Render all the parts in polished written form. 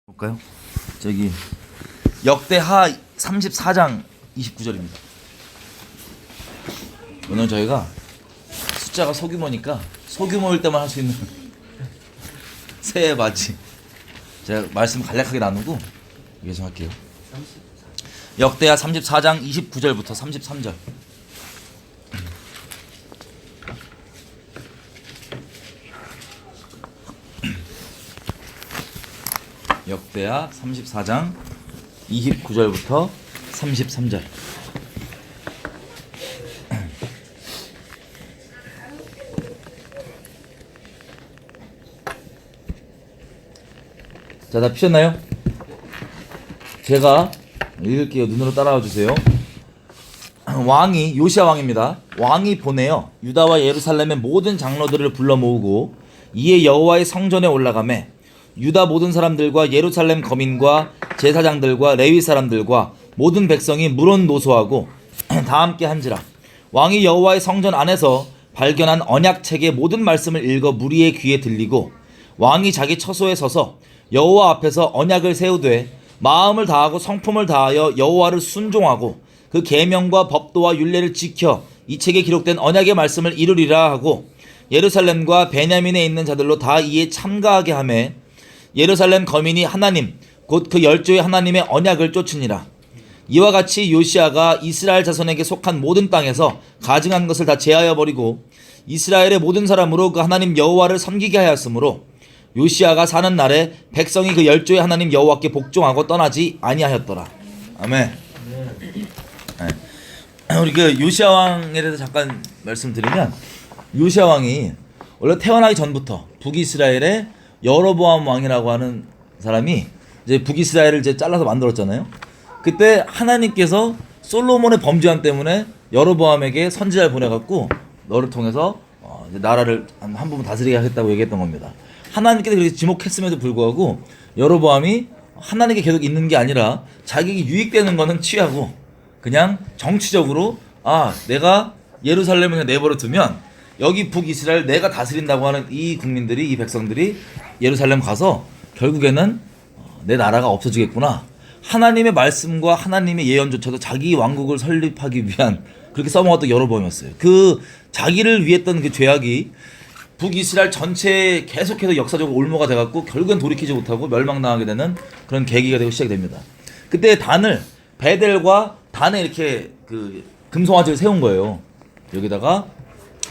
볼까요? 저기 역대하 34장 29절입니다. 오늘 저희가 숫자가 소규모니까 소규모일 때만 할 수 있는 새해 맞이 제가 말씀 간략하게 나누고 이게 좀 할게요. 역대하 34장 29절부터 33절. 역대하 34장 29절부터 33절. 자, 다 피셨나요? 제가 읽을게요. 눈으로 따라와 주세요. 왕이 요시야 왕입니다. 왕이 보내어 유다와 예루살렘의 모든 장로들을 불러 모으고 이에 여호와의 성전에 올라가매 유다 모든 사람들과 예루살렘 거민과 제사장들과 레위 사람들과 모든 백성이 물론 노소하고 다 함께 한지라. 왕이 여호와의 성전 안에서 발견한 언약책의 모든 말씀을 읽어 무리의 귀에 들리고 왕이 자기 처소에 서서 여호와 앞에서 언약을 세우되 마음을 다하고 성품을 다하여 여호와를 순종하고 그 계명과 법도와 율례를 지켜 이 책에 기록된 언약의 말씀을 이루리라 하고 예루살렘과 베냐민에 있는 자들로 다 이에 참가하게 하며 예루살렘 거민이 하나님 곧 그 열조의 하나님의 언약을 쫓으니라. 이와 같이 요시야가 이스라엘 자손에게 속한 모든 땅에서 가증한 것을 다 제하여 버리고 이스라엘의 모든 사람으로 그 하나님 여호와를 섬기게 하였으므로 요시야가 사는 날에 백성이 그 열조의 하나님 여호와께 복종하고 떠나지 아니하였더라. 아멘. 네. 우리 그 요시야 왕에 대해서 잠깐 말씀드리면, 요시야 왕이 원래 태어나기 전부터 북이스라엘의 여로보암 왕이라고 하는 사람이 이제 북이스라엘을 이제 잘라서 만들었잖아요. 그때 하나님께서 솔로몬의 범죄함 때문에 여로보암에게 선지자를 보내갖고 너를 통해서 이제 나라를 한 부분 다스리게 하겠다고 얘기했던 겁니다. 하나님께서 그렇게 지목했음에도 불구하고 여로보암이 하나님께 계속 있는 게 아니라 자기에게 유익되는 거는 취하고 그냥 정치적으로 내가 예루살렘을 그냥 내버려 두면 여기 북이스라엘 내가 다스린다고 하는 이 국민들이, 이 백성들이 예루살렘 가서 결국에는 내 나라가 없어지겠구나. 하나님의 말씀과 하나님의 예언조차도 자기 왕국을 설립하기 위한 그렇게 써먹었던 여로보암이었어요. 그 자기를 위했던 그 죄악이 북이스라엘 전체에 계속해서 역사적으로 올무가 돼갖고 결국엔 돌이키지 못하고 멸망당하게 되는 그런 계기가 되고 시작이 됩니다. 그때 단을 베델과 단에 이렇게 그 금송아지를 세운 거예요. 여기다가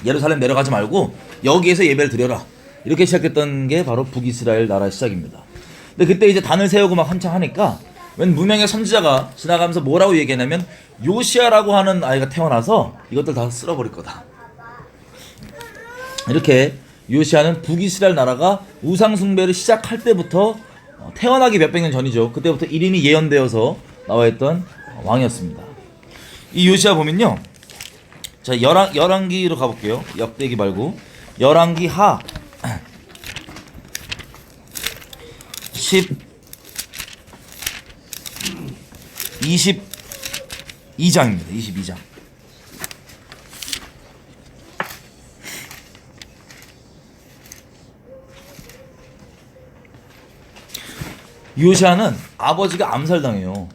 예루살렘 내려가지 말고 여기에서 예배를 드려라. 이렇게 시작했던 게 바로 북이스라엘 나라의 시작입니다. 근데 그때 이제 단을 세우고 막 한창 하니까 웬 무명의 선지자가 지나가면서 뭐라고 얘기했냐면 요시야라고 하는 아이가 태어나서 이것들 다 쓸어버릴 거다. 이렇게 요시야는 북이스라엘 나라가 우상숭배를 시작할 때부터 태어나기 몇백 년 전이죠. 그때부터 이름이 예언되어서 나와 있던 왕이었습니다. 이 요시야 보면요, 자 열왕기로 가볼게요. 역대기 말고 열왕기 하 22장입니다. 22장. 요시야는 아버지가 암살당해요.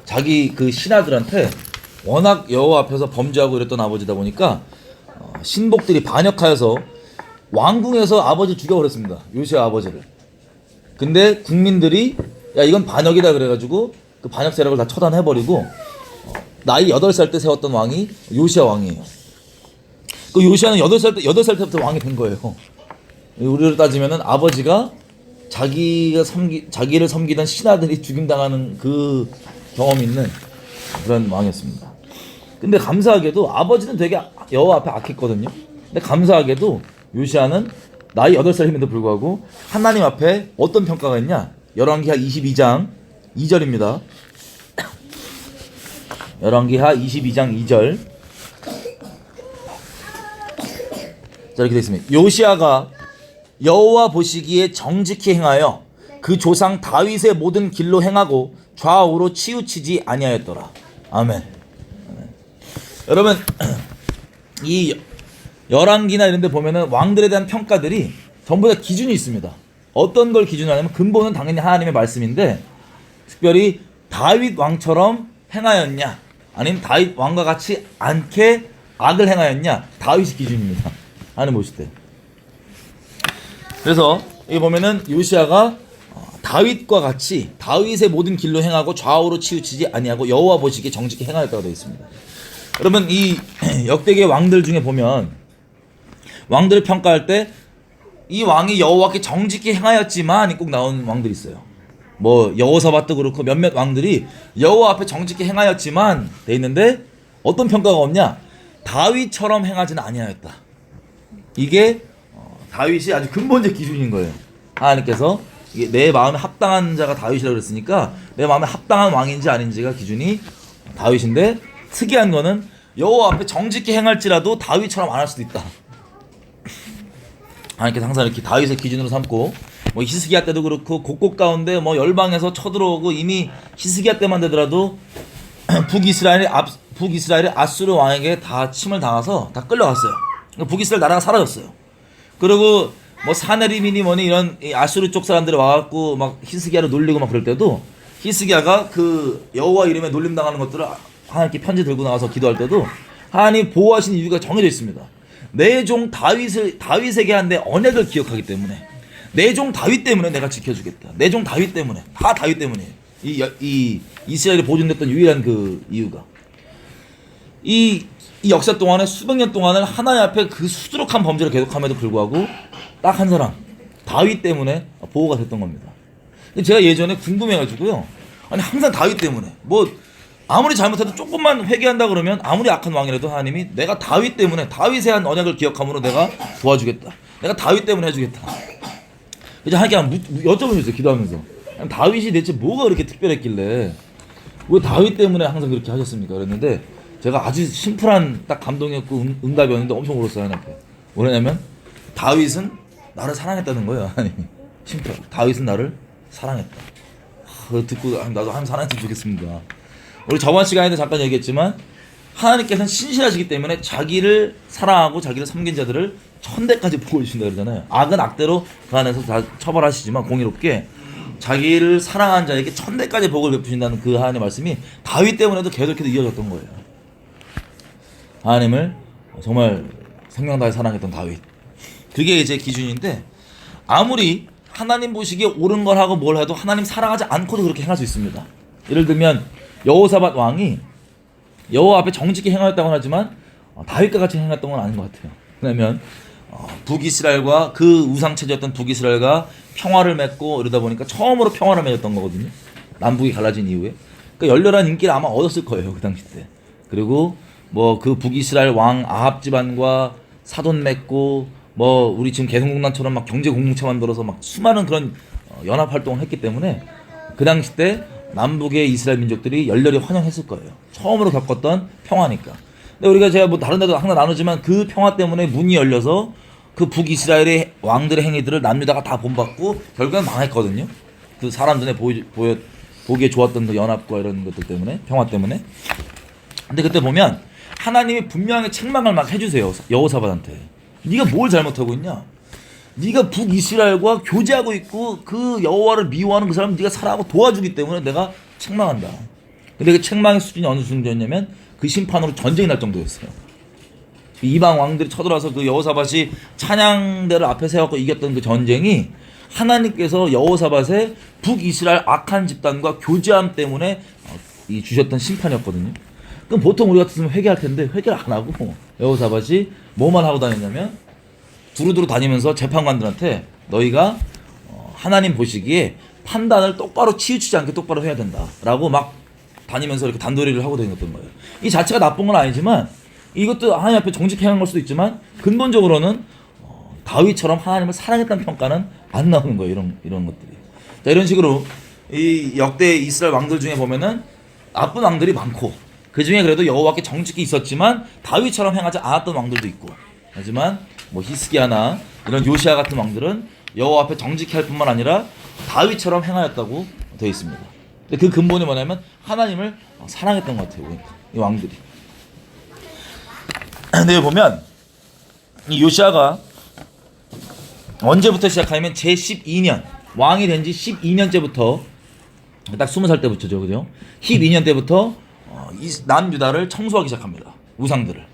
자기 그 신하들한테 워낙 여호와 앞에서 범죄하고 이랬던 아버지다 보니까 신복들이 반역하여서 왕궁에서 아버지를 죽여버렸습니다. 요시야 아버지를. 근데 국민들이 야 이건 반역이다 그래가지고 그 반역 세력을 다 처단해버리고 나이 8살 때 세웠던 왕이 요시야 왕이에요. 그 요시야는 8살 때부터 왕이 된 거예요. 우리로 따지면은 아버지가 자기를 섬기던 신하들이 죽임당하는 그 경험이 있는 그런 왕이었습니다. 근데 감사하게도 아버지는 되게 여호와 앞에 악했거든요. 근데 감사하게도 요시야는 나이 8살임에도 불구하고 하나님 앞에 어떤 평가가 있냐? 열왕기하 22장 2절입니다. 열왕기하 22장 2절. 자, 이렇게 되어 있습니다. 요시야가 여호와 보시기에 정직히 행하여 그 조상 다윗의 모든 길로 행하고 좌우로 치우치지 아니하였더라. 아멘. 여러분, 이 열왕기나 이런 데 보면은 왕들에 대한 평가들이 전부 다 기준이 있습니다. 어떤 걸 기준으로 하냐면 근본은 당연히 하나님의 말씀인데 특별히 다윗 왕처럼 행하였냐 아니면 다윗 왕과 같이 않게 악을 행하였냐 다윗이 기준입니다. 하나님 보실 때. 그래서 여기 보면은 요시야가 다윗과 같이 다윗의 모든 길로 행하고 좌우로 치우치지 아니하고 여호와 보시기에 정직히 행하였다고 되어 있습니다. 여러분 이 역대기 왕들 중에 보면 왕들을 평가할 때 이 왕이 여호와께 정직히 행하였지만 꼭 나오는 왕들이 있어요. 뭐 여호사밧도 그렇고 몇몇 왕들이 여호와 앞에 정직히 행하였지만 돼 있는데 어떤 평가가 없냐? 다윗처럼 행하지는 아니하였다. 이게 다윗이 아주 근본적 기준인 거예요. 하나님께서 이게 내 마음에 합당한 자가 다윗이라고 그랬으니까 내 마음에 합당한 왕인지 아닌지가 기준이 다윗인데 특이한 거는 여호와 앞에 정직히 행할지라도 다윗처럼 안 할 수도 있다. 하나님께서 항상 이렇게 다윗의 기준으로 삼고 뭐 히스기야 때도 그렇고 곡곡 가운데 뭐 열방에서 쳐들어오고 이미 히스기야 때만 되더라도 북이스라엘이 아수르 왕에게 다 침을 당해서 다 끌려갔어요. 북이스라엘 나라가 사라졌어요. 그리고 뭐 사네림이니 뭐니 이런 아수르 쪽 사람들이 와갖고 막 히스기야를 놀리고 막 그럴 때도 히스기야가 그 여호와 이름에 놀림당하는 것들을 하나님께 편지 들고 나와서 기도할 때도 하나님 보호하시는 이유가 정해져 있습니다. 내 종 다윗에게 한 내 언약을 기억하기 때문에 내 종 다윗 때문에 내가 지켜주겠다. 내 종 다윗 때문에 다 다윗 때문이에요. 이 이스라엘이 보존됐던 유일한 그 이유가 이 역사 동안에 수백 년 동안을 하나님 앞에 그 수두룩한 범죄를 계속함에도 불구하고 딱 한 사람 다윗 때문에 보호가 됐던 겁니다. 제가 예전에 궁금해가지고요. 아니 항상 다윗 때문에 뭐 아무리 잘못해도 조금만 회개한다 그러면 아무리 악한 왕이라도 하나님이 내가 다윗 때문에 다윗의 한 언약을 기억함으로 내가 도와주겠다. 내가 다윗 때문에 해주겠다. 이제 하나님께 한번 여쭤보셨어요. 기도하면서 다윗이 대체 뭐가 그렇게 특별했길래 왜 다윗 때문에 항상 그렇게 하셨습니까? 그랬는데 제가 아주 심플한 딱 감동이었고 응답이었는데 엄청 울었어요. 하나님께. 뭐냐면 다윗은 나를 사랑했다는 거예요. 하나님이. 심플. 다윗은 나를 사랑했다. 듣고 나도 하나님 사랑했으면 좋겠습니다. 우리 저번 시간에도 잠깐 얘기했지만 하나님께서는 신실하시기 때문에 자기를 사랑하고 자기를 섬긴 자들을 천대까지 복을 주신다 그러잖아요. 악은 악대로 그 안에서 다 처벌하시지만 공의롭게 자기를 사랑한 자에게 천대까지 복을 베푸신다는 그 하나님의 말씀이 다윗 때문에도 계속해서 이어졌던 거예요. 하나님을 정말 생명 다해 사랑했던 다윗. 그게 이제 기준인데 아무리 하나님 보시기에 옳은 걸 하고 뭘 해도 하나님 사랑하지 않고도 그렇게 행할 수 있습니다. 예를 들면 여호사밧 왕이 여호와 앞에 정직히 행하였다고 하지만 다윗과 같이 행했던 건 아닌 것 같아요. 왜냐면 북이스라엘과 그 우상체제였던 북이스라엘과 평화를 맺고 이러다 보니까 처음으로 평화를 맺었던 거거든요. 남북이 갈라진 이후에. 그러니까 열렬한 인기를 아마 얻었을 거예요. 그 당시 때. 그리고 뭐 그 북이스라엘 왕 아합 집안과 사돈 맺고 뭐 우리 지금 개성공단처럼 막 경제 공동체 만들어서 막 수많은 그런 연합 활동을 했기 때문에 그 당시 때 남북의 이스라엘 민족들이 열렬히 환영했을 거예요. 처음으로 겪었던 평화니까. 근데 우리가 제가 뭐 다른 데도 항상 나누지만 그 평화 때문에 문이 열려서 그 북이스라엘의 왕들의 행위들을 남유다가 다 본받고 결국엔 망했거든요. 그 사람 눈에 보기에 좋았던 그 연합과 이런 것들 때문에 평화 때문에. 근데 그때 보면 하나님이 분명히 책망을 막 해주세요. 여호사밧한테. 네가 뭘 잘못하고 있냐? 네가 북이스라엘과 교제하고 있고 그 여호와를 미워하는 그 사람 네가 사랑하고 도와주기 때문에 내가 책망한다. 근데 그 책망의 수준이 어느 정도였냐면 그 심판으로 전쟁이 날 정도였어요. 이방 왕들이 쳐들어와서 그 여호사밧이 찬양대를 앞에 세워서 이겼던 그 전쟁이 하나님께서 여호사밧의 북이스라엘 악한 집단과 교제함 때문에 주셨던 심판이었거든요. 그럼 보통 우리 같으면 회개할 텐데 회개를 안 하고 여호사밧이 뭐만 하고 다녔냐면 두루두루 다니면서 재판관들한테 너희가 하나님 보시기에 판단을 똑바로 치우치지 않게 똑바로 해야 된다라고 막 다니면서 이렇게 단도리를 하고 다녔던 거예요. 이 자체가 나쁜 건 아니지만 이것도 하나님 앞에 정직히 행한 걸 수도 있지만 근본적으로는 다윗처럼 하나님을 사랑했다는 평가는 안 나오는 거예요. 이런 것들이. 자, 이런 식으로 이 역대 이스라엘 왕들 중에 보면은 나쁜 왕들이 많고 그 중에 그래도 여호와께 정직히 있었지만 다윗처럼 행하지 않았던 왕들도 있고 하지만 뭐 히스기야나 이런 요시야 같은 왕들은 여호와 앞에 정직히 할 뿐만 아니라 다윗처럼 행하였다고 되어 있습니다. 근데 그 근본이 뭐냐면 하나님을 사랑했던 것 같아요. 이 왕들이. 근데 보면 이 요시야가 언제부터 시작하냐면 제12년 왕이 된 지 12년째부터 딱 20살 때부터죠, 그죠? 12년 때부터 이 남유다를 청소하기 시작합니다. 우상들을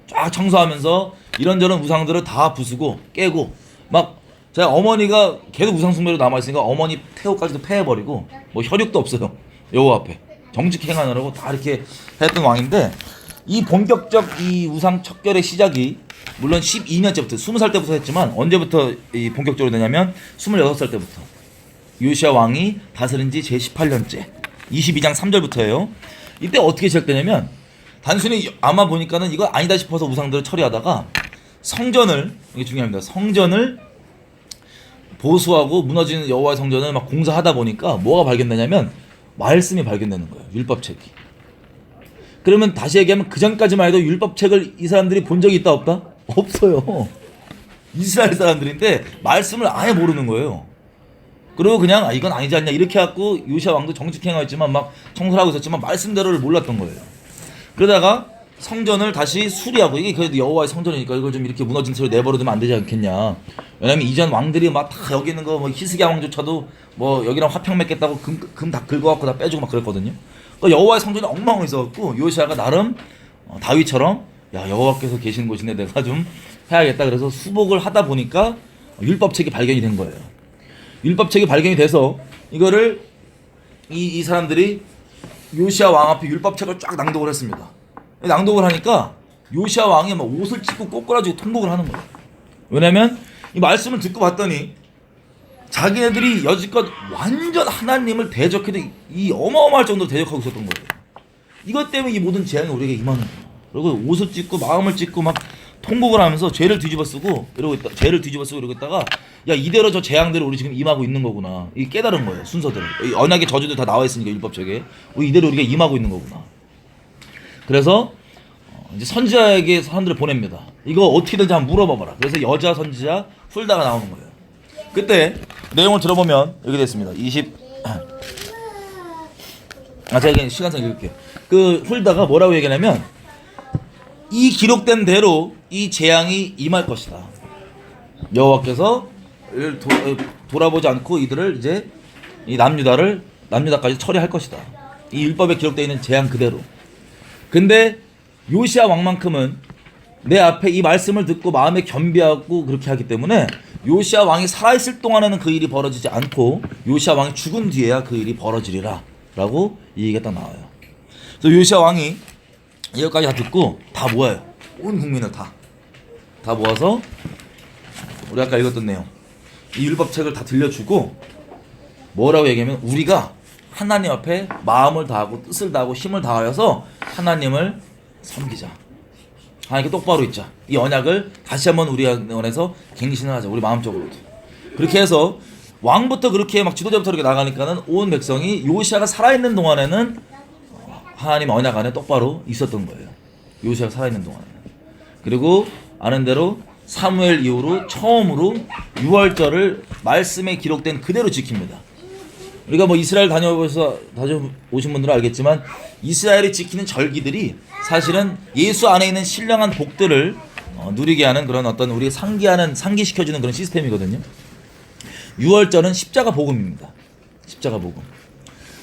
쫙 청소하면서 이런저런 우상들을 다 부수고 깨고 막 제가 어머니가 계속 우상 숭배로 남아 있으니까 어머니 태호까지도 패해버리고 뭐 혈육도 없어요. 여호와 앞에 정직 행하느라고 다 이렇게 했던 왕인데 이 본격적 이 우상 척결의 시작이 물론 12년째부터 20살 때부터 했지만 언제부터 이 본격적으로 되냐면 26살 때부터 요시야 왕이 다스린 지 제18년째 22장 3절부터예요. 이때 어떻게 시작되냐면 단순히 아마 보니까는 이거 아니다 싶어서 우상들을 처리하다가 성전을, 이게 중요합니다. 성전을 보수하고 무너지는 여호와의 성전을 막 공사하다 보니까 뭐가 발견되냐면 말씀이 발견되는 거예요. 율법책이. 그러면 다시 얘기하면 그 전까지만 해도 율법책을 이 사람들이 본 적이 있다 없다? 없어요. 이스라엘 사람들인데 말씀을 아예 모르는 거예요. 그리고 그냥 이건 아니지 않냐 이렇게 해갖고 요시야 왕도 정직행하였지만 막 청소를 하고 있었지만 말씀대로를 몰랐던 거예요. 그러다가 성전을 다시 수리하고 이게 그래도 여호와의 성전이니까 이걸 좀 이렇게 무너진 채로 내버려두면 안 되지 않겠냐. 왜냐면 이전 왕들이 막 다 여기 있는 거 뭐 히스기야 왕조차도 뭐 여기랑 화평 맺겠다고 금 다 긁어갖고 다 빼주고 막 그랬거든요. 그러니까 여호와의 성전이 엉망했어갖고 요시야가 나름 다윗처럼 야 여호와께서 계신 곳인데 내가 좀 해야겠다 그래서 수복을 하다 보니까 율법책이 발견이 된 거예요. 율법책이 발견이 돼서 이거를 이 사람들이 요시야 왕 앞에 율법책을 쫙 낭독을 했습니다. 낭독을 하니까 요시야 왕이 막 옷을 찢고 꼬꾸라지고 통곡을 하는 거예요. 왜냐면 이 말씀을 듣고 봤더니 자기네들이 여지껏 완전 하나님을 대적해도 이 어마어마할 정도로 대적하고 있었던 거예요. 이것 때문에 이 모든 재앙이 우리에게 임하는 거예요. 그리고 옷을 찢고 마음을 찢고 막 통곡을 하면서 죄를 뒤집어 쓰고 이러고 있다가 야 이대로 저 재앙대로 우리 지금 임하고 있는 거구나. 이 깨달은 거예요. 순서대로. 이 언약의 저주도 다 나와 있으니까 율법책에 이대로 우리가 임하고 있는 거구나. 그래서 이제 선지자에게 사람들을 보냅니다. 이거 어떻게든지 한번 물어봐봐라. 그래서 여자 선지자 훌다가 나오는 거예요. 그때 내용을 들어보면 이렇게 됐습니다. 제가 시간상 읽을게요. 그 훌다가 뭐라고 얘기하냐면 이 기록된 대로 이 재앙이 임할 것이다. 여호와께서 돌아보지 않고 이들을 이제 이 남유다까지 처리할 것이다. 이 율법에 기록되어 있는 재앙 그대로. 근데 요시야 왕만큼은 내 앞에 이 말씀을 듣고 마음에 겸비하고 그렇게 하기 때문에 요시야 왕이 살아있을 동안에는 그 일이 벌어지지 않고 요시야 왕이 죽은 뒤에야 그 일이 벌어지리라 라고 이 얘기가 딱 나와요. 그래서 요시야 왕이 이것까지 다 듣고 다 모아요. 온 국민을 다 모아서 우리 아까 읽었던 내용 이 율법책을 다 들려주고 뭐라고 얘기하면 우리가 하나님 앞에 마음을 다하고 뜻을 다하고 힘을 다하여서 하나님을 섬기자. 하나님께 똑바로 있자. 이 언약을 다시 한번 우리 안에서 갱신을 하자. 우리 마음적으로도. 그렇게 해서 왕부터 그렇게 막 지도자부터 이렇게 나가니까는 온 백성이 요시야가 살아있는 동안에는 하나님 언약 안에 똑바로 있었던 거예요. 요시야가 살아있는 동안에는. 그리고 아는 대로 사무엘 이후로 처음으로 유월절을 말씀에 기록된 그대로 지킵니다. 우리가 뭐 이스라엘 다녀오신 분들은 알겠지만 이스라엘이 지키는 절기들이 사실은 예수 안에 있는 신령한 복들을 누리게 하는 그런 어떤 우리 상기시켜주는 그런 시스템이거든요. 유월절은 십자가 복음입니다. 십자가 복음.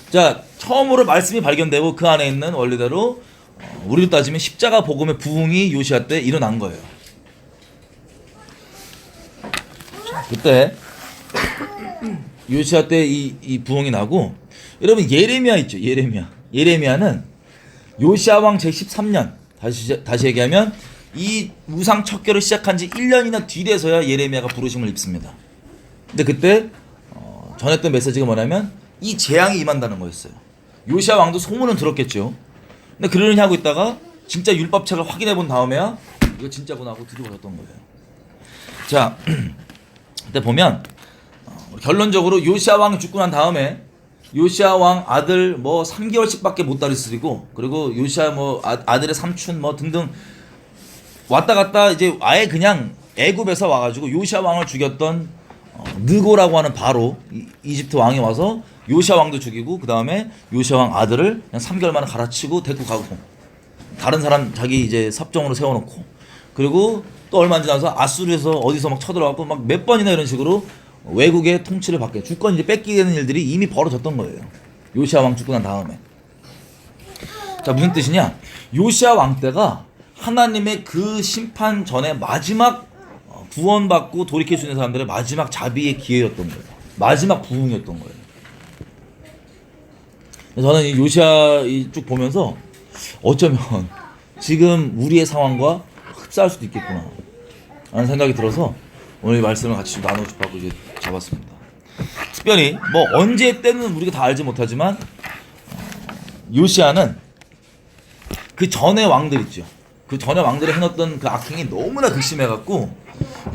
자, 처음으로 말씀이 발견되고 그 안에 있는 원리대로 우리로 따지면 십자가 복음의 부흥이 요시야 때 일어난 거예요. 그때 요시야 때 이 부흥이 나고 여러분 예레미야 있죠. 예레미야는 요시야 왕 제13년 다시 얘기하면 이 우상 척결을 시작한 지 1년이나 뒤돼서야 예레미야가 부르심을 입습니다. 근데 그때 전했던 메시지가 뭐냐면 이 재앙이 임한다는 거였어요. 요시야 왕도 소문은 들었겠죠. 근데 그러려니 하고 있다가 진짜 율법책을 확인해 본 다음에야 이거 진짜구나 하고 뒤집어졌던 거예요. 자, 그때 보면 결론적으로 요시야 왕이 죽고 난 다음에 요시야 왕 아들 뭐 3개월씩밖에 못 다스리고 그리고 요시야 뭐 아들의 삼촌 뭐 등등 왔다 갔다 이제 아예 그냥 애굽에서 와가지고 요시야 왕을 죽였던 느고라고 하는 바로 이집트 왕이 와서 요시야 왕도 죽이고 그 다음에 요시야 왕 아들을 그냥 3개월 만에 갈아치고 데리고 가고 다른 사람 자기 이제 섭정으로 세워놓고 그리고 또 얼마 안 지나서 아수르에서 어디서 막 쳐들어가고 막 몇 번이나 이런 식으로 외국의 통치를 받게 주권 이제 뺏기게 되는 일들이 이미 벌어졌던 거예요. 요시아 왕 죽고 난 다음에. 자, 무슨 뜻이냐? 요시아 왕 때가 하나님의 그 심판 전에 마지막 구원받고 돌이킬 수 있는 사람들의 마지막 자비의 기회였던 거예요. 마지막 부흥이었던 거예요. 저는 이 요시아 쭉 보면서 어쩌면 지금 우리의 상황과 흡사할 수도 있겠구나 라는 생각이 들어서 오늘 이 말씀을 같이 좀 나누고 싶어서 이제 잡았습니다. 특별히 뭐 언제 때는 우리가 다 알지 못하지만 요시아는 그 전에 왕들 있죠. 그 전에 왕들이 해놨던 그 악행이 너무나 극심해갖고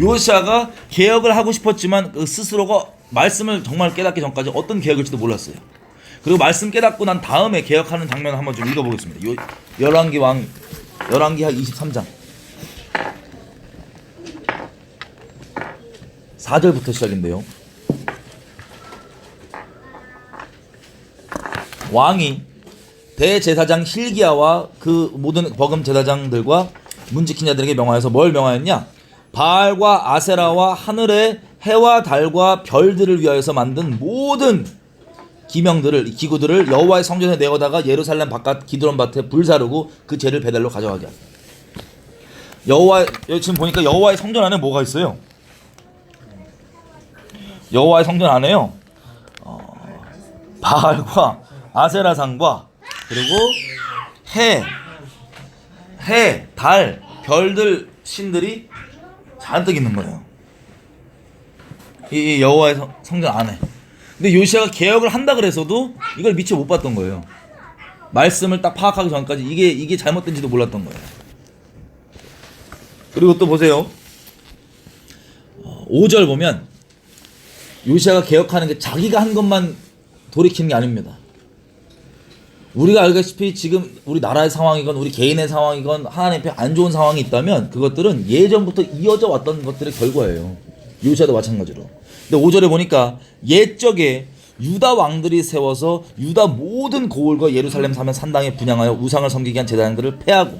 요시아가 개혁을 하고 싶었지만 그 스스로가 말씀을 정말 깨닫기 전까지 어떤 개혁일지도 몰랐어요. 그리고 말씀 깨닫고 난 다음에 개혁하는 장면을 한번 좀 읽어보겠습니다. 열왕기 23장 4절부터 시작인데요. 왕이 대제사장 hil기야와 그 모든 버금 제사장들과 문지킨 자들에게 명하여서 뭘 명하였냐? 바알과 아세라와 하늘의 해와 달과 별들을 위하여서 만든 모든 기구들을 여호와의 성전에 내어다가 예루살렘 바깥 기드론 밭에 불사르고 그 재를 베델로 가져가게 하라. 지금 보니까 여호와의 성전 안에 뭐가 있어요? 여호와의 성전 안에요. 바알과 아세라상과 그리고 해, 달, 별들 신들이 잔뜩 있는 거예요. 이 여호와의 성전 안에. 근데 요시아가 개혁을 한다 그래서도 이걸 미처 못 봤던 거예요. 말씀을 딱 파악하기 전까지 이게 잘못된지도 몰랐던 거예요. 그리고 또 보세요. 5절 보면 요시아가 개혁하는 게 자기가 한 것만 돌이키는 게 아닙니다. 우리가 알다시피 지금 우리 나라의 상황이건 우리 개인의 상황이건 하나님 앞에 안 좋은 상황이 있다면 그것들은 예전부터 이어져 왔던 것들의 결과예요. 요시아도 마찬가지로. 근데 5절에 보니까 옛적에 유다 왕들이 세워서 유다 모든 고을과 예루살렘 사면 산당에 분향하여 우상을 섬기게 한 제사장들을 패하고,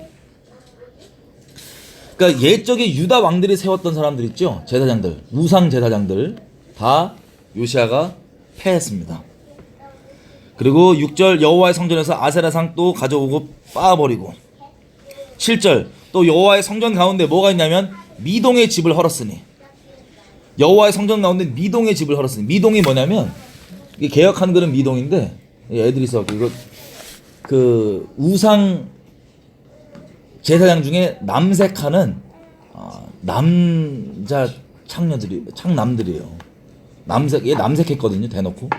그러니까 옛적에 유다 왕들이 세웠던 사람들 있죠, 제사장들, 우상 제사장들 다 요시아가 패했습니다. 그리고 6절 여호와의 성전에서 아세라상 또 가져오고 빻아버리고, 7절 또 여호와의 성전 가운데 뭐가 있냐면 미동의 집을 헐었으니, 여호와의 성전 가운데 미동의 집을 헐었으니, 미동이 뭐냐면 이게 개혁한 그런 미동인데, 애들이 있어갖고 이거 그 우상 제사장 중에 남색하는 남자 창남들이에요. 얘 남색했거든요, 대놓고.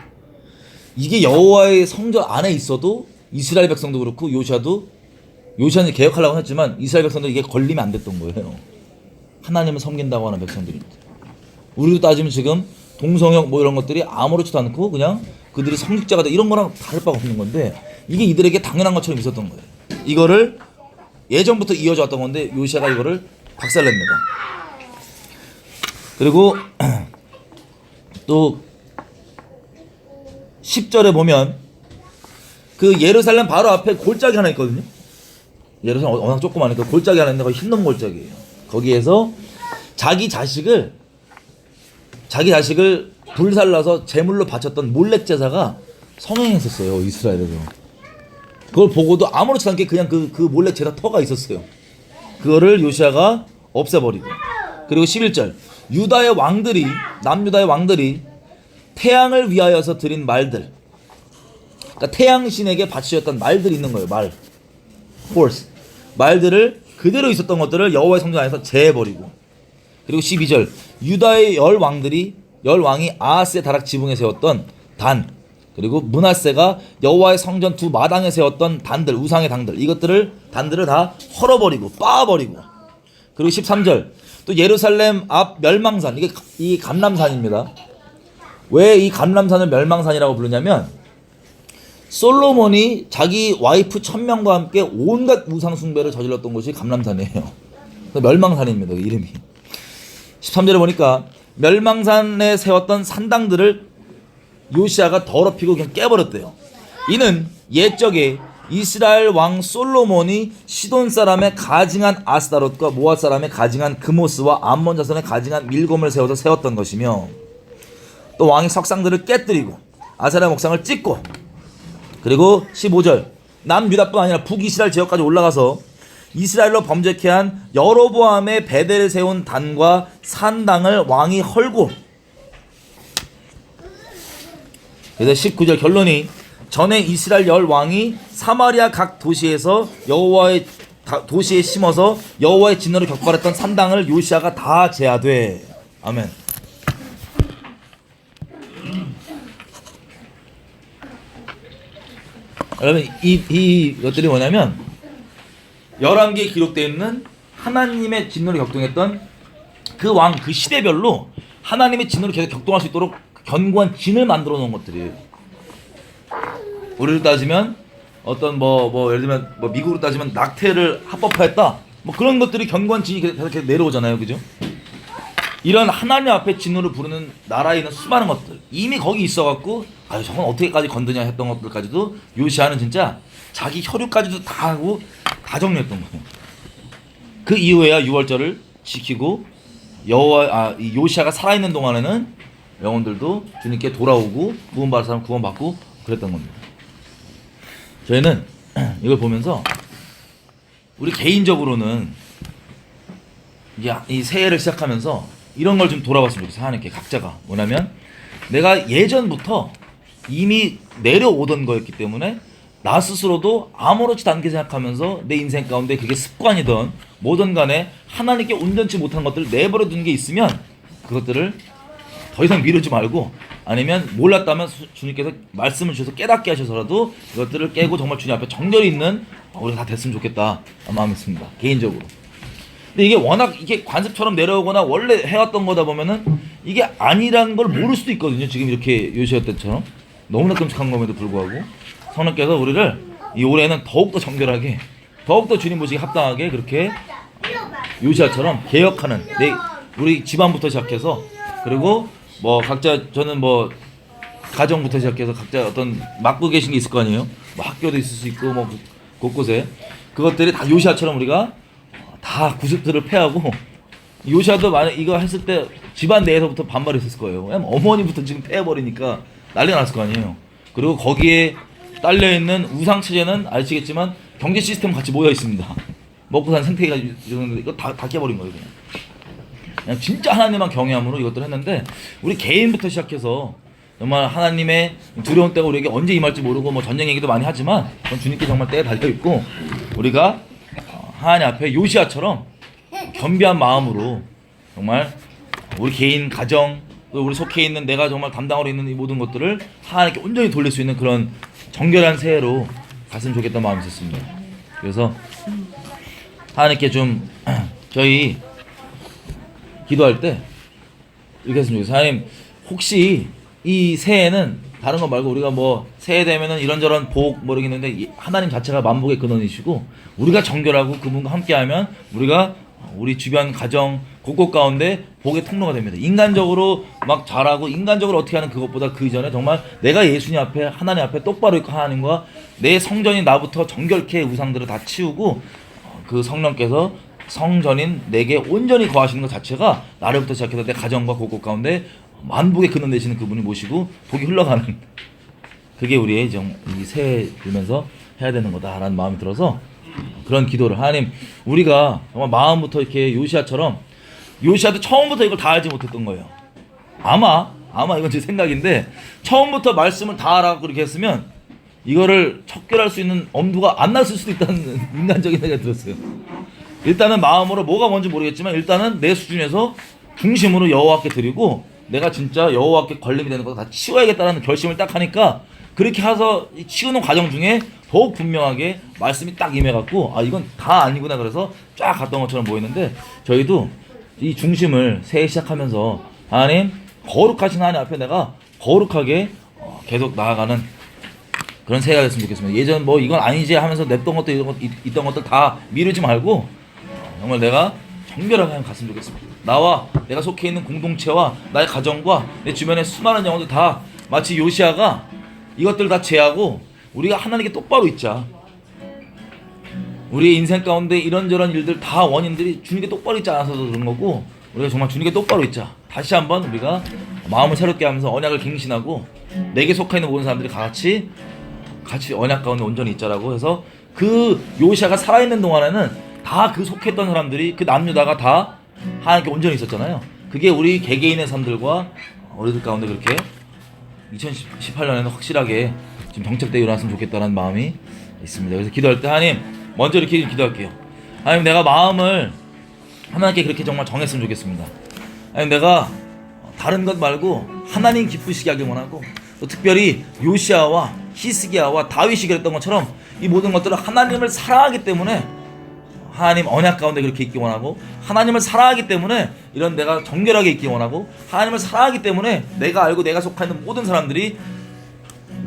이게 여호와의 성전 안에 있어도 이스라엘 백성도 그렇고 요시아는 개혁하려고 했지만 이스라엘 백성들 이게 걸리면 안 됐던 거예요. 하나님을 섬긴다고 하는 백성들입니다. 우리도 따지면 지금 동성역 뭐 이런 것들이 아무렇지도 않고 그냥 그들이 성직자가 돼 이런 거랑 다를 바가 없는 건데, 이게 이들에게 당연한 것처럼 있었던 거예요. 이거를 예전부터 이어져 왔던 건데 요시아가 이거를 박살냅니다. 그리고 또 10절에 보면 그 예루살렘 바로 앞에 골짜기 하나 있거든요. 예루살렘 워낙 조그마하니까 골짜기 하나 있는데 거기 흰놈 골짜기예요. 거기에서 자기 자식을 불살라서 제물로 바쳤던 몰렉 제사가 성행했었어요, 이스라엘에서. 그걸 보고도 아무렇지 않게 그냥 그 몰렉 제사 터가 있었어요. 그거를 요시아가 없애버리고. 그리고 11절 남유다의 왕들이 태양을 위하여서 드린 말들, 그러니까 태양신에게 바치셨던 말들이 있는 거예요. horse 말들을 그대로 있었던 것들을 여호와의 성전 안에서 제해버리고. 그리고 12절 유다의 열 왕이 아하스의 다락 지붕에 세웠던 단, 그리고 므낫세가 여호와의 성전 두 마당에 세웠던 단들, 우상의 단들을 다 헐어버리고 빻아버리고. 그리고 13절 또 예루살렘 앞 멸망산, 이게 이 감람산입니다. 왜 이 감람산을 멸망산이라고 부르냐면 솔로몬이 자기 와이프 1000명과 함께 온갖 우상 숭배를 저질렀던 곳이 감람산이에요. 멸망산입니다, 그 이름이. 13절에 보니까 멸망산에 세웠던 산당들을 요시아가 더럽히고 그냥 깨버렸대요. 이는 옛적에 이스라엘 왕 솔로몬이 시돈 사람의 가증한 아스타롯과 모압 사람의 가증한 그모스와 암몬 자손의 가증한 밀곰을 세워서 세웠던 것이며, 또 왕이 석상들을 깨뜨리고 아세라 목상을 찢고, 그리고 15절 남유다뿐 아니라 북이스라엘 지역까지 올라가서 이스라엘로 범죄케 한 여로보암의 베델에 세운 단과 산당을 왕이 헐고, 그래서 19절 결론이 전에 이스라엘 열 왕이 사마리아 각 도시에서 여호와의 도시에 심어서 여호와의 진노를 격발했던 산당을 요시아가 다 제하되. 아멘. 여러분 이것들이 뭐냐면 11개에 기록되어 있는 하나님의 진노를 격동했던 그 왕, 그 시대별로 하나님의 진노를 계속 격동할 수 있도록 견고한 진을 만들어 놓은 것들이에요. 우리로 따지면 어떤 예를 들면 미국으로 따지면 낙태를 합법화했다, 그런 것들이 견고한 진이 계속 내려오잖아요, 그죠? 이런 하나님 앞에 진노를 부르는 나라에 있는 수많은 것들 이미 거기 있어갖고 저건 어떻게까지 건드냐 했던 것들까지도 요시아는 진짜 자기 혈육까지도 다 하고 다 정리했던 거예요. 그 이후에야 6월절을 지키고 이 요시아가 살아있는 동안에는 영혼들도 주님께 돌아오고 구원받을 사람 구원받고 그랬던 겁니다. 저희는 이걸 보면서 우리 개인적으로는 이 새해를 시작하면서 이런 걸 좀 돌아봤으면 좋겠어요. 하나님께 각자가 뭐냐면, 내가 예전부터 이미 내려오던 거였기 때문에 나 스스로도 아무렇지도 않게 생각하면서 내 인생 가운데 그게 습관이든 뭐든 간에 하나님께 온전치 못한 것들을 내버려 둔 게 있으면 그것들을 더 이상 미루지 말고, 아니면 몰랐다면 주님께서 말씀을 주셔서 깨닫게 하셔서라도 그것들을 깨고 정말 주님 앞에 정결히 있는 우리가 다 됐으면 좋겠다 마음이 있습니다, 개인적으로. 근데 이게 워낙 이게 관습처럼 내려오거나 원래 해왔던 거다 보면은 이게 아니라는 걸 모를 수도 있거든요. 지금 이렇게 요시아 때처럼 너무나 끔찍한 것에도 불구하고 성령께서 우리를 이 올해는 더욱더 정결하게, 더욱더 주님 보시기 합당하게 그렇게 요시아처럼 개혁하는, 우리 집안부터 시작해서, 그리고 각자, 저는 가정부터 시작해서 각자 어떤 맡고 계신 게 있을 거 아니에요. 학교도 있을 수 있고 곳곳에 그것들이 다 요시아처럼 우리가 다 구습들을 패하고, 요시아도 만약 이거 했을 때 집안 내에서부터 반발이 있었을 거예요. 왜냐면 어머니부터 지금 패해버리니까 난리가 났을 거 아니에요. 그리고 거기에 딸려있는 우상체제는 아시겠지만 경제 시스템 같이 모여 있습니다. 먹고 사는 생태계가 이러는데 이거 다 깨버린 거예요. 그냥 진짜 하나님만 경외함으로 이것들을 했는데, 우리 개인부터 시작해서 정말 하나님의 두려운 때가 우리에게 언제 임할지 모르고 전쟁 얘기도 많이 하지만 주님께 정말 때에 달려있고, 우리가 하나님 앞에 요시아처럼 겸비한 마음으로 정말 우리 개인, 가정, 또 우리 속해 있는 내가 정말 담당으로 있는 이 모든 것들을 하나님께 온전히 돌릴 수 있는 그런 정결한 새해로 갔으면 좋겠다는 마음이 있었습니다. 그래서 하나님께 좀 저희 기도할 때 이렇게 했으면 좋겠어요. 하나님, 혹시 이 새해는 다른 거 말고 우리가 새해 되면은 이런저런 복 모르겠는데 하나님 자체가 만복의 근원이시고, 우리가 정결하고 그분과 함께하면 우리가 우리 주변 가정 곳곳 가운데 복의 통로가 됩니다. 인간적으로 막 잘하고 인간적으로 어떻게 하는 그것보다 그 이전에 정말 내가 예수님 앞에, 하나님 앞에 똑바로 있고 하나님과 내 성전이 나부터 정결케 우상들을 다 치우고, 그 성령께서 성전인 내게 온전히 거하시는 것 자체가 나를부터 시작해서 내 가정과 곳곳 가운데 만복의 근원 되시는 그분이 모시고 복이 흘러가는, 그게 우리의 이 새해 들면서 해야 되는 거다라는 마음이 들어서 그런 기도를, 하나님, 우리가 정말 마음부터 이렇게 요시아도 처음부터 이걸 다 알지 못했던 거예요. 아마 이건 제 생각인데 처음부터 말씀을 다 알아고 그렇게 했으면 이거를 척결할 수 있는 엄두가 안 났을 수도 있다는 인간적인 생각이 들었어요. 일단은 마음으로 뭐가 뭔지 모르겠지만 일단은 내 수준에서 중심으로 여호와께 드리고, 내가 진짜 여호와께 걸림이 되는 거 다 치워야겠다는 결심을 딱 하니까, 그렇게 해서 치우는 과정 중에 더욱 분명하게 말씀이 딱 임해갖고, 이건 다 아니구나, 그래서 쫙 갔던 것처럼 보이는데, 저희도 이 중심을 새해 시작하면서 하나님, 거룩하신 하나님 앞에 내가 거룩하게 계속 나아가는 그런 새해가 됐으면 좋겠습니다. 예전 이건 아니지 하면서 냈던 것도 있던 것들 다 미루지 말고 정말 내가 정결하게 갔으면 좋겠습니다. 나와 내가 속해 있는 공동체와 나의 가정과 내 주변의 수많은 영혼들 다 마치 요시아가 이것들 다 제하고 우리가 하나님께 똑바로 있자. 우리의 인생 가운데 이런저런 일들 다 원인들이 주님께 똑바로 있지 않아서 그런 거고, 우리가 정말 주님께 똑바로 있자. 다시 한번 우리가 마음을 새롭게 하면서 언약을 갱신하고 내게 속해 있는 모든 사람들이 같이 언약 가운데 온전히 있자라고 해서, 그 요시아가 살아있는 동안에는 다 그 속했던 사람들이, 그 남유다가 다 하나님께 온전히 있었잖아요. 그게 우리 개개인의 삶들과 우리들 가운데 그렇게 2018년에는 확실하게 좀 정착되어 일어났으면 좋겠다는 마음이 있습니다. 그래서 기도할 때 하나님, 먼저 이렇게 기도할게요. 하나님, 내가 마음을 하나님께 그렇게 정말 정했으면 좋겠습니다. 하나님, 내가 다른 것 말고 하나님 기쁘시게 하길 원하고, 또 특별히 요시아와 히스기야와 다윗이 그랬던 것처럼 이 모든 것들은 하나님을 사랑하기 때문에 하나님 언약 가운데 그렇게 있기 원하고, 하나님을 사랑하기 때문에 이런 내가 정결하게 있기 원하고, 하나님을 사랑하기 때문에 내가 알고 내가 속하는 모든 사람들이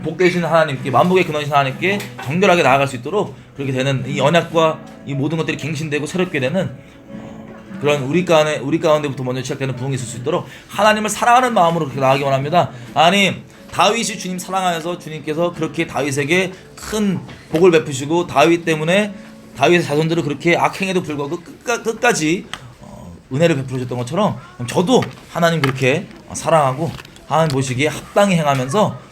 복되신 하나님께, 만복의 근원이신 하나님께 정결하게 나아갈 수 있도록 그렇게 되는 이 언약과 이 모든 것들이 갱신되고 새롭게 되는 그런 우리 가운데부터 먼저 시작되는 부흥이 있을 수 있도록 하나님을 사랑하는 마음으로 그렇게 나아가기 원합니다. 하나님, 다윗이 주님 사랑하여서 주님께서 그렇게 다윗에게 큰 복을 베푸시고, 다윗 때문에 다윗의 자손들을 그렇게 악행에도 불구하고 끝까지 은혜를 베풀어줬던 것처럼, 저도 하나님 그렇게 사랑하고 하나님 보시기에 합당히 행하면서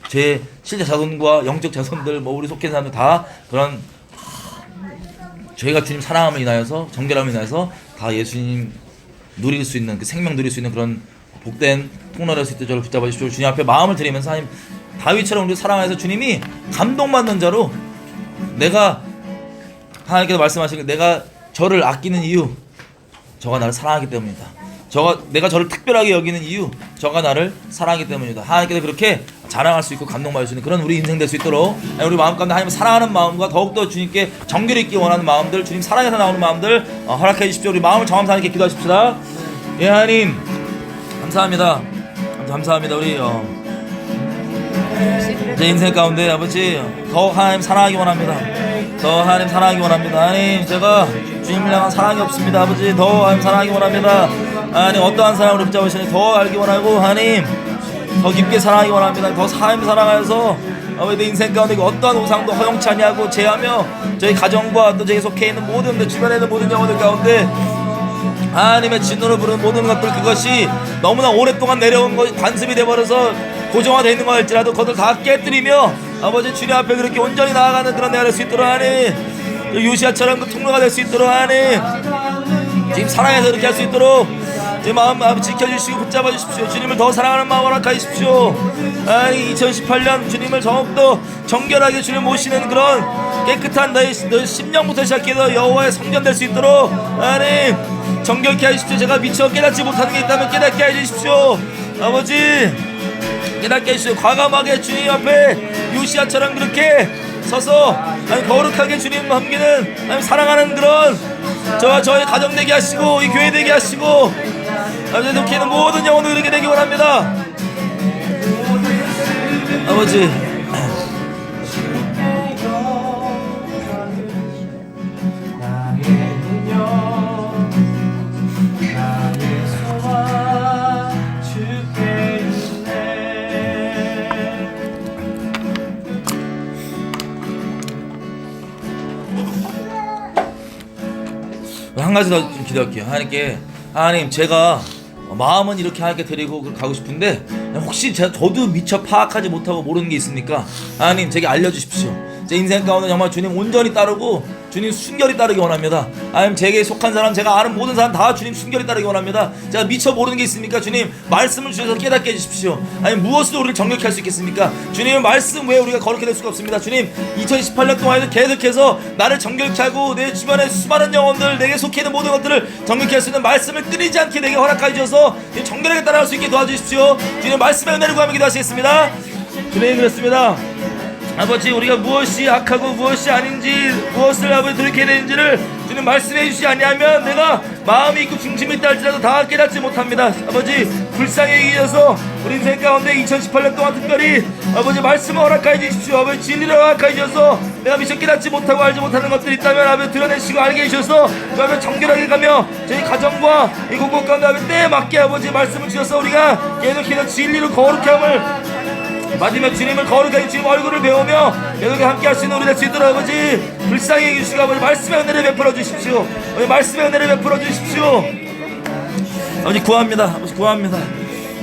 제 실제 자손과 영적 자손들, 우리 속해 있는 사람들 다 그런 저희가 주님 사랑함을 인하여서, 정결함을 인하여서 다 예수님 누릴 수 있는, 그 생명 누릴 수 있는 그런 복된 통로를 할 수 있도록 저를 붙잡아 주십시오. 주님 앞에 마음을 드리면서, 하나님, 다윗처럼 우리 사랑하여서 주님이 감동받는 자로, 내가 하나님께서 말씀하신, 내가 저를 아끼는 이유, 저가 나를 사랑하기 때문이다. 내가 저를 특별하게 여기는 이유, 저가 나를 사랑하기 때문이다. 하나님께서 그렇게 자랑할 수 있고 감동받을 수 있는 그런 우리 인생 될 수 있도록, 우리 마음 가운데 하나님을 사랑하는 마음과 더욱더 주님께 정결히 있기 원하는 마음들, 주님 사랑에서 나오는 마음들 허락해 주십시오. 우리 마음을 정함사 하나님께 기도하십시다. 예, 하나님 감사합니다. 감사합니다. 우리 제 인생 가운데 아버지 더 하나님 사랑하기 원합니다. 더 하나님 사랑하기 원합니다. 하나님, 제가 주님을 향한 사랑이 없습니다. 아버지, 더 하나님 사랑하기 원합니다. 하나님, 어떠한 사랑을 붙잡으시니 더 알기 원하고, 하나님 더 깊게 사랑하기 원합니다. 더 하나님 사랑하여서 아버지, 내 인생 가운데 어떠한 우상도 허용치 아니하고 제하며, 저희 가정과 또 저희 속해 있는 모든, 내 주변에 있는 모든 영혼들 가운데 하나님의 진노를 부르는 모든 것들, 그것이 너무나 오랫동안 내려온 것, 관습이 되어버려서 고정화되어 있는 거 할지라도 그것을 다 깨뜨리며 아버지 주님 앞에 그렇게 온전히 나아가는 그런 내가 될 수 있도록 하나님, 요시아처럼 그 통로가 될 수 있도록 하나님, 지금 사랑해서 그렇게 할 수 있도록 제 마음 아버지 지켜주시고 붙잡아 주십시오. 주님을 더 사랑하는 마음 허락하여 주십시오. 아니, 2018년 주님을 더욱더 정결하게 주님 모시는 그런 깨끗한 너의 심령부터 시작해서 여호와의 성전 될 수 있도록 하나님 정결케 하십시오. 제가 미처 깨닫지 못하는 게 있다면 깨닫게 해주십시오. 아버지, 깨닫게 해주십시오. 과감하게 주님 앞에 요시아처럼 그렇게 서서 하나님 거룩하게 주님 섬기는, 하나님 사랑하는 그런 저와 저의 가정 되게 하시고, 이 교회 되게 하시고, 아버지 속해 있는 모든 영혼들 그렇게 되기 원합니다. 아버지, 한 가지 더 좀 기도할게요. 하나님께, 하나님, 제가 마음은 이렇게 하나님께 드리고 가고 싶은데 혹시 저도 미처 파악하지 못하고 모르는 게 있습니까? 하나님, 제게 알려주십시오. 제 인생 가운데 정말 주님 온전히 따르고 주님 순결히 따르기 원합니다. 하나님, 제게 속한 사람, 제가 아는 모든 사람 다 주님 순결히 따르기 원합니다. 제가 미처 모르는 게 있습니까? 주님, 말씀을 주셔서 깨닫게 해주십시오. 아니, 무엇으로 우리를 정결케 할 수 있겠습니까? 주님의 말씀 외에 우리가 거룩해 될 수가 없습니다. 주님, 2018년 동안에도 계속해서 나를 정결케 하고 내 주변에 수많은 영혼들, 내게 속해 있는 모든 것들을 정결케 할 수 있는 말씀을 끊이지 않게 내게 허락하여 주셔서 정결하게 따라갈 수 있게 도와주십시오. 주님, 말씀의 은혜를 구하며 기도하시겠습니다. 주님, 그렇습니다. 아버지, 우리가 무엇이 악하고 무엇이 아닌지, 무엇을 아버지 돌이켜야 되는지를 주님 말씀해 주시지 아니하면 내가 마음이 있고 중심이 있다 할지라도 다 깨닫지 못합니다. 아버지, 불쌍히 여기셔서 우리 인생 가운데 2018년 동안 특별히 아버지 말씀을 허락하여 주십시오. 아버지, 진리를 허락하여 주셔서 내가 미처 깨닫지 못하고 알지 못하는 것들이 있다면 아버지 드러내시고 알게 해주셔서 아버지 정결하게 가며 저희 가정과 이 곳곳 가운데 아버지 때에 맞게 아버지 말씀을 주셔서 우리가 계속해서 진리로 거룩함을 마지막 주님을 거룩하게 주님 얼굴을 배우며 여기 함께 할 수 있는 우리 될 수 있도록 아버지 불쌍히 해주시고 아버지 말씀의 은혜를 베풀어 주십시오. 아버지 말씀의 은혜를 베풀어 주십시오. 아버지 구합니다. 아버지 구합니다.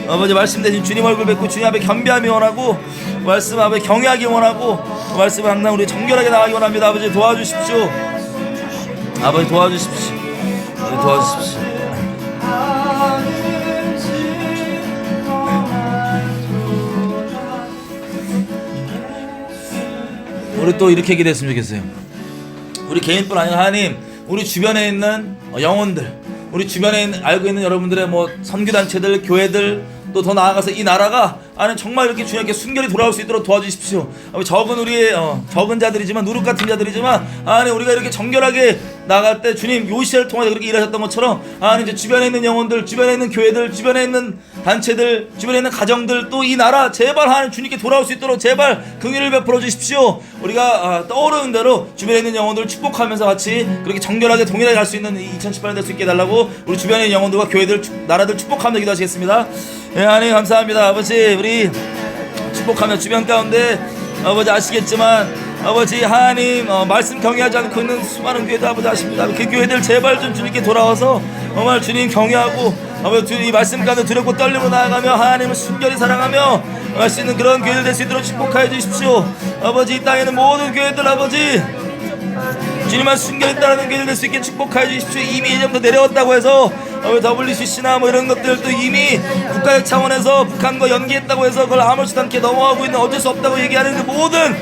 아버지 말씀 대신 주님 얼굴 뵙고 주님 앞에 겸비함이 원하고 말씀 앞에 경외하기 원하고 말씀을 항상 우리 정결하게 나가기 원합니다. 아버지 도와주십시오. 아버지 도와주십시오. 아버지 도와주십시오. 우리 또 이렇게 기도했으면 좋겠어요. 우리 개인뿐 아니라 하나님 우리 주변에 있는 영혼들 우리 주변에 알고 있는 여러분들의 뭐 선교단체들 교회들 또 더 나아가서 이 나라가 아니 정말 이렇게 주님께 순결히 돌아올 수 있도록 도와주십시오. 적은 우리의 적은 자들이지만 누룩 같은 자들이지만 아니 우리가 이렇게 정결하게 나갈 때 주님 요시아를 통해서 그렇게 일하셨던 것처럼 아니 이제 주변에 있는 영혼들 주변에 있는 교회들 주변에 있는 단체들 주변에 있는 가정들 또 이 나라 제발 하나님 주님께 돌아올 수 있도록 제발 긍휼을 베풀어 주십시오. 우리가 떠오르는 대로 주변에 있는 영혼들을 축복하면서 같이 그렇게 정결하게 동일하게 갈 수 있는 2018년 될 수 있게 해달라고 우리 주변에 있는 영혼들과 교회들 나라들 축복하며 기도하시겠습니다. 예, 하나님 감사합니다. 아버지 우리 축복하며 주변 가운데 아버지 아시겠지만 아버지 하나님 말씀 경외하지 않고 있는 수많은 교회들 아버지 아십니다. 그 교회들 제발 좀 주님께 돌아와서 정말 주님 경외하고 아버지 이 말씀 가운데 두렵고 떨림으로 나아가며 하나님을 순결히 사랑하며 할 수 있는 그런 교회들 될 수 있도록 축복하여 주십시오. 아버지 이 땅에는 모든 교회들 아버지 주님만 순결히 따르는 교회들 될 수 있게 축복하여 주십시오. 이미 예전부터 내려왔다고 해서 WCC나 뭐 이런 것들도 이미 국가적 차원에서 북한과 연기했다고 해서 그걸 아무렇지도 않게 넘어가고 있는 어쩔 수 없다고 얘기하는 그 모든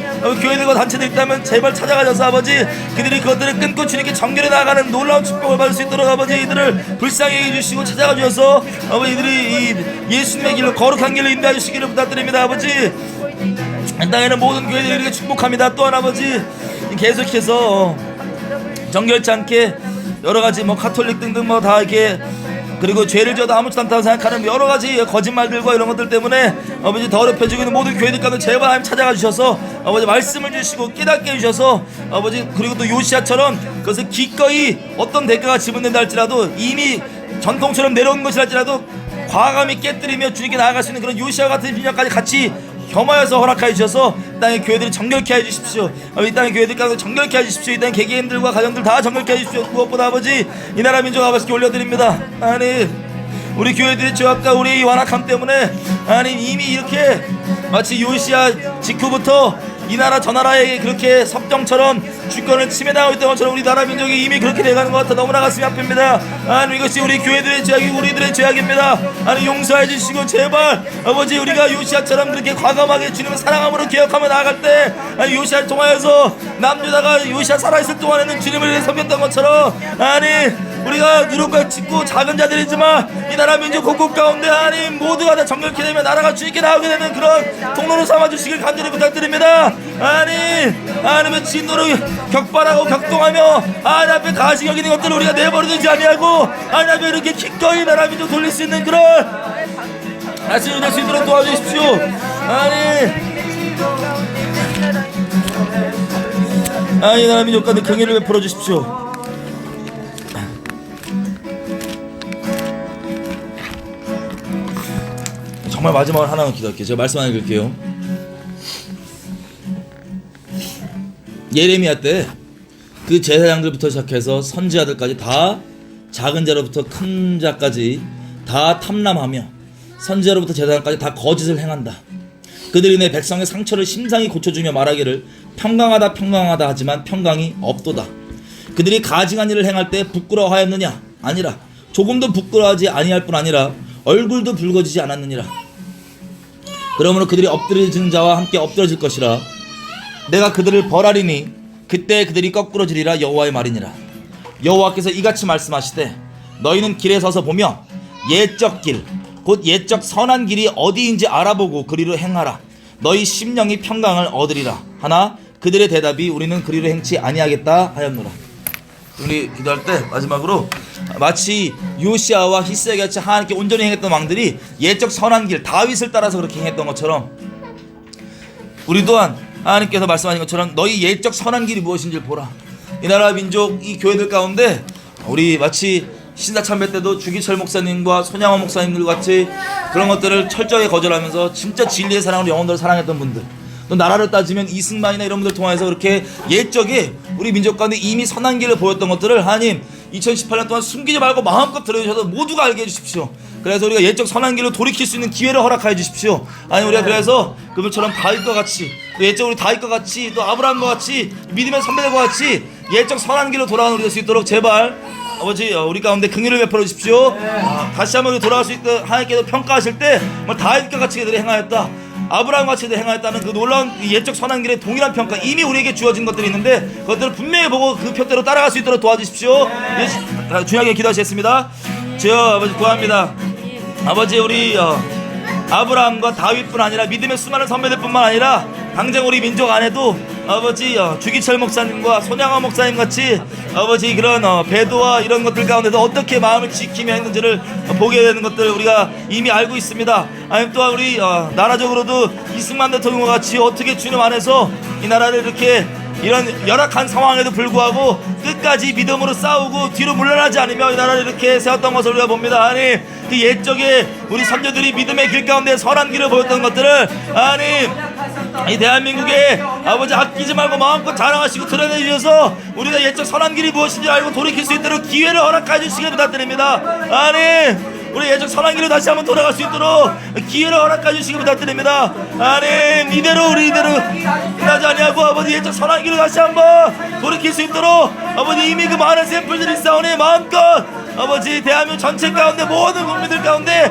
교회들과 단체들 있다면 제발 찾아가셔서 아버지 그들이 그것들을 끊고 주님께 정결해 나가는 놀라운 축복을 받을 수 있도록 아버지 이들을 불쌍히 해주시고 찾아가 주셔서 아버지 이들이 이 예수님의 길로 거룩한 길로 인도해 주시기를 부탁드립니다. 아버지 이 땅에는 모든 교회들이 이렇게 축복합니다. 또한 아버지 계속해서 정결치 않게 여러가지 뭐 카톨릭 등등 뭐 다 이렇게 그리고 죄를 져도 아무렇지도 않다고 생각하는 여러가지 거짓말들과 이런 것들 때문에 아버지 더럽혀지고 있는 모든 교회들 가운데 제발 하나님 찾아가 주셔서 아버지 말씀을 주시고 깨닫게 해주셔서 아버지 그리고 또 요시아처럼 그것을 기꺼이 어떤 대가가 지불된다 할지라도 이미 전통처럼 내려온 것이랄지라도 과감히 깨뜨리며 주님께 나아갈 수 있는 그런 요시아 같은 비전까지 같이 겸하여서 허락하여 주셔서 이 땅의 교회들을 정결케 해 주십시오. 이 땅의 교회들 가운데 정결케 해 주십시오. 이 땅의 개개인들과 가정들 다 정결케 해 주십시오. 무엇보다 아버지 이 나라 민족 아버지께 올려드립니다. 아니 우리 교회들의 죄악과 우리의 완악함 때문에 아니 이미 이렇게 마치 요시아 직후부터 이 나라 저 나라에게 그렇게 섭정처럼 주권을 침해당하고 있던 것처럼 우리 나라 민족이 이미 그렇게 돼가는 것 같아 너무나 가슴이 아픕니다. 아니 이것이 우리 교회들의 죄악이고 우리들의 죄악입니다. 아니 용서해 주시고 제발 아버지 우리가 요시아처럼 그렇게 과감하게 주님을 사랑함으로 기억하며 나아갈 때 아니 요시아를 통하여서 남유다가 요시아 살아있을 동안에는 주님을 위해 섬겼던 것처럼 아니 우리가 누룩과 짓고 작은 자들이지만 이 나라 민족 곳곳 가운데 하나님 모두가 다 정결케 되면 나라가 주님께 나오게 되는 그런 통로로 삼아주시길 간절히 부탁드립니다. 하나님의 진노를 격발하고 격동하며 하나님 앞에 가시 여기는 것들을 우리가 내버려두지 아니하고 하나님 앞에 이렇게 기꺼이 나라 민족 돌릴 수 있는 그런 말씀을 될 수 있도록 도와주십시오. 하나님 나라 민족 가운데 긍휼을 베풀어 주십시오. 정말 마지막으로 하나만 기도할게요. 제가 말씀 하나 읽을게요. 예레미야 때 그 제사장들부터 시작해서 선지자들까지 다 작은 자로부터 큰 자까지 다 탐람하며 선지자로부터 제사장까지 다 거짓을 행한다. 그들이 내 백성의 상처를 심상히 고쳐주며 말하기를 평강하다 평강하다 하지만 평강이 없도다. 그들이 가증한 일을 행할 때 부끄러워하였느냐? 아니라 조금도 부끄러워하지 아니할 뿐 아니라 얼굴도 붉어지지 않았느니라. 그러므로 그들이 엎드려지는 자와 함께 엎드러질 것이라. 내가 그들을 벌하리니 그때 그들이 거꾸러지리라. 여호와의 말이니라. 여호와께서 이같이 말씀하시되 너희는 길에 서서 보며 예적 길 곧 예적 선한 길이 어디인지 알아보고 그리로 행하라. 너희 심령이 평강을 얻으리라. 하나 그들의 대답이 우리는 그리로 행치 아니하겠다 하였노라. 우리 기도할 때 마지막으로 마치 요시아와 히스기야 같이 하나님께 온전히 행했던 왕들이 예적 선한 길 다윗을 따라서 그렇게 행했던 것처럼 우리 또한 하나님께서 말씀하신 것처럼 너희 예적 선한 길이 무엇인지를 보라. 이 나라 민족 이 교회들 가운데 우리 마치 신사참배 때도 주기철 목사님과 손양원 목사님들 같이 그런 것들을 철저히 거절하면서 진짜 진리의 사랑으로 영혼들을 사랑했던 분들, 또 나라를 따지면 이승만이나 이런 분들 통해서 그렇게 옛적에 우리 민족 가운데 이미 선한 길을 보였던 것들을 하나님 2018년 동안 숨기지 말고 마음껏 들어주셔서 모두가 알게 해주십시오. 그래서 우리가 옛적 선한 길로 돌이킬 수 있는 기회를 허락하여 주십시오. 아니 우리가 그래서 그분처럼 다윗과 같이, 또 옛적 우리 다윗과 같이, 또 아브라함과 같이, 믿음의 선배들과 같이 옛적 선한 길로 돌아가는 우리 될 수 있도록 제발 아버지 우리 가운데 긍휼을 베풀어 주십시오. 다시 한번 우리 돌아갈 수 있도록 하나님께서 평가하실 때 다윗과 같이 그들이 행하였다, 아브라함과 같이 행하였다는 그 놀라운 옛적 선한 길의 동일한 평가, 이미 우리에게 주어진 것들이 있는데 그것들을 분명히 보고 그 표대로 따라갈 수 있도록 도와주십시오. 중요하게 기도하시겠습니다. 주여 아버지 구합니다. 아버지 우리 아브라함과 다윗뿐 아니라 믿음의 수많은 선배들뿐만 아니라 당장 우리 민족 안에도 아버지 주기철 목사님과 손양원 목사님 같이 아버지 그런 배도와 이런 것들 가운데도 어떻게 마음을 지키며 했는지를 보게 되는 것들 우리가 이미 알고 있습니다. 아니면 또한 우리 나라적으로도 이승만 대통령과 같이 어떻게 주님 안에서 이 나라를 이렇게 이런 열악한 상황에도 불구하고 끝까지 믿음으로 싸우고 뒤로 물러나지 않으며 이 나라를 이렇게 세웠던 것을 우리가 봅니다. 아니 그 옛적에 우리 선조들이 믿음의 길 가운데 선한 길을 보였던 것들을 아니 이 대한민국에 아버지 아끼지 말고 마음껏 자랑하시고 드러내 주셔서 우리가 옛적 선한 길이 무엇인지 알고 돌이킬 수 있도록 기회를 허락해 주시길 부탁드립니다. 아니 우리 옛적 선한 길로 다시 한번 돌아갈 수 있도록 기회를 허락해 주시기 부탁드립니다. 하나님 이대로 우리 이대로 끝나지 아니하고 아버지 옛적 선한 길로 다시 한번 돌이킬 수 있도록 아버지 이미 그 많은 샘플들이 있사오니 마음껏 아버지 대한민국 전체 가운데 모든 국민들 가운데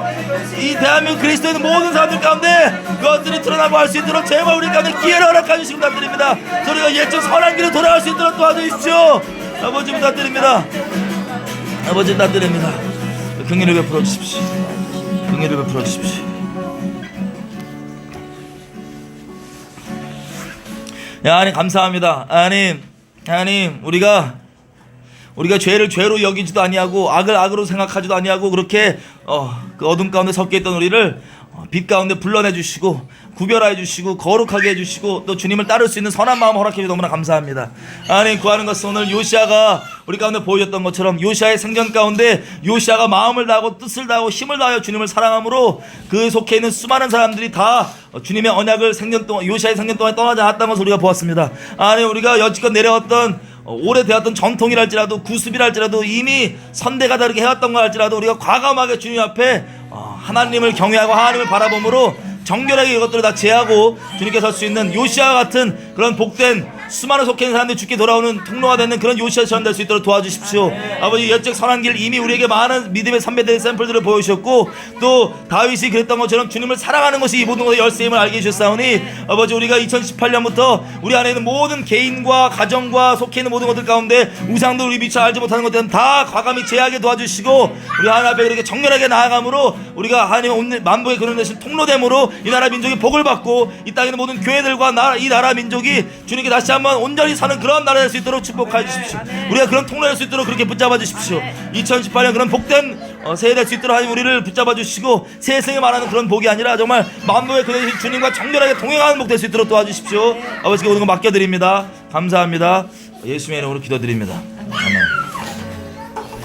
이 대한민국 그리스도에 있는 모든 사람들 가운데 그것들이 드러나고 할 수 있도록 제발 우리 가운데 기회를 허락해 주시기 부탁드립니다. 저희가 옛적 선한 길로 돌아갈 수 있도록 도와주십시오. 아버지 부탁드립니다. 아버지 부탁드립니다. 긍휼을 베풀어 주십시오. 긍휼을 베풀어 주십시오. 하나님 감사합니다. 하나님 우리가 죄를 죄로 여기지도 아니하고 악을 악으로 생각하지도 아니하고 그렇게 그 어둠 가운데 섞여 있던 우리를 빛 가운데 불러내 주시고 구별하여 주시고 거룩하게 해주시고 또 주님을 따를 수 있는 선한 마음 허락해 주셔서 너무나 감사합니다. 하나님 구하는 것은 오늘 요시아가 우리 가운데 보여줬던 것처럼 요시아의 생전 가운데 요시아가 마음을 다하고 뜻을 다하고 힘을 다하여 주님을 사랑함으로 그 속해 있는 수많은 사람들이 다 주님의 언약을 생전 동안 요시아의 생전 동안 떠나지 않았다는 것을 우리가 보았습니다. 하나님 우리가 여지껏 내려왔던 오래되었던 전통이랄지라도 구습이랄지라도 이미 선대가 다르게 해왔던 거 할지라도 우리가 과감하게 주님 앞에 하나님을 경외하고 하나님을 바라봄으로 정결하게 이것들을 다 제하고 주님께 설 수 있는 요시아 같은 그런 복된 수많은 속해 있는 사람들이 주께 돌아오는 통로가 되는 그런 요시아처럼 될 수 있도록 도와주십시오. 아버지 옛적 선한 길 이미 우리에게 많은 믿음의 선배들의 샘플들을 보여주셨고 또 다윗이 그랬던 것처럼 주님을 사랑하는 것이 이 모든 것의 열쇠임을 알게 해주셨사오니 아버지 우리가 2018년부터 우리 안에 있는 모든 개인과 가정과 속해 있는 모든 것들 가운데 우상도 우리 미처 알지 못하는 것들은 다 과감히 제하게 도와주시고 우리 하나님 앞에 그렇게 정렬하게 나아감으로 우리가 하나님 온 만복의 그런 대신 통로됨으로 이 나라 민족이 복을 받고 이 땅에 있는 모든 교회들과 이 나라 민족이 주님께 다시 한번 온전히 사는 그런 나라 될 수 있도록 축복하여 주십시오. 우리가 그런 통로 될 수 있도록 그렇게 붙잡아 주십시오. 2018년 그런 복된 새해 될 수 있도록 하나님 우리를 붙잡아 주시고 세상에 말하는 그런 복이 아니라 정말 만복의 그 대신 주님과 정결하게 동행하는 복 될 수 있도록 도와주십시오. 아버지께 모든 거 맡겨드립니다. 감사합니다. 예수님의 이름으로 기도드립니다.